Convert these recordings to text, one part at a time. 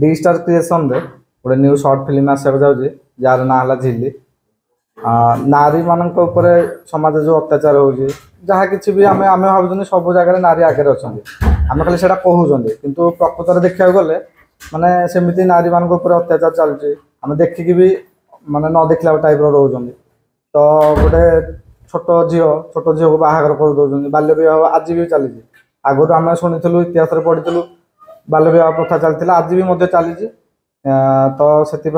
D star creation रे गोटे new short film आसक जाऊँगी जार ना है झिल्ली। नारी मानक उपरे समाज जो अत्याचार होगी जहाँ किसी भी आम आम भावुँ सब जगह नारी आगे अच्छा आम खाली से कहते किंतु प्रकृत देखा गले माने सेमती नारी मान अत्याचार चलती आम देखिकी भी माने न देखला टाइप रोच तो गोटे छोट झील को बाहागर कर दौरान बाल्य विवाह आज भी चली आगुरी आम शुणु इतिहास पढ़ी बाल्य विवाह प्रथा चलती आज भी चली तो से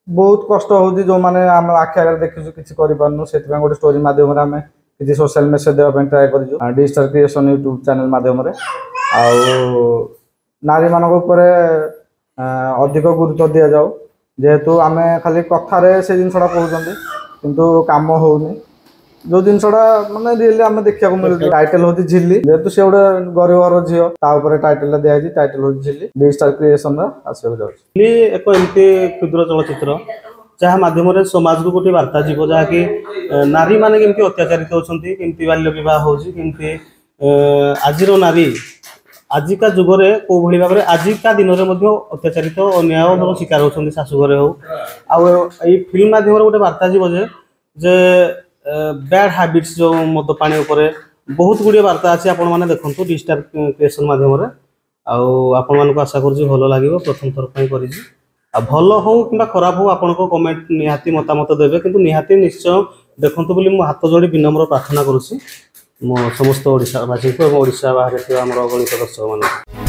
बहुत कष्ट हो जो मैंने आम आखि आगे देखु किसी करूँ से गोटे स्टोरी मध्यम आम किसी सोशल मेसेज देवाई ट्राए कर D star creation YouTube channel मध्यम नारी मान अधिक गुरुत्व दि जाऊ जेहेतु आम खाली कथार से जिनसा कहते किंतु काम होनी जो जिनसा मानने रियली आम देखा मिलूँ टाइटल हूँ झिल्ली जेहेतु से गोटे गरीब घर झील टाइटल दिखाई टाइटल हूँ झिल्ली डी स्टार क्रिएशन आसक जाऊँगी एक एमती क्षुद्र चलचित्र जहाँ मध्यम समाज को गोटे वार्ता जीव जहाँकि नारी मैंने केमती अत्याचारित होती केमती बाल्य बह होमती आज नारी आजिका जुगरे कौ भाई भाव में आजिका दिन में अत्याचारित अन्याय शिकार होती शाशुघर हो फिल्म मध्यम गोटे वार्ता जीव जे बैड हैबिट्स जो मदपानी उपरे बहुत गुड़िया वार्ता अच्छी आपण मैंने देखो डी स्टार क्रिएशन मध्यम आपण मानक आशा कर भल लगे प्रथम थर पर भल हो कि खराब हो आपण को कमेंट निहाती मतामत देवे किंतु निहाती निश्चय देखु बोली मो हाथ जोड़ी विनम्र प्रार्थना करुँची मो समस्त ओडिशावासी और ओडिशा बाहर गणित दर्शक मान।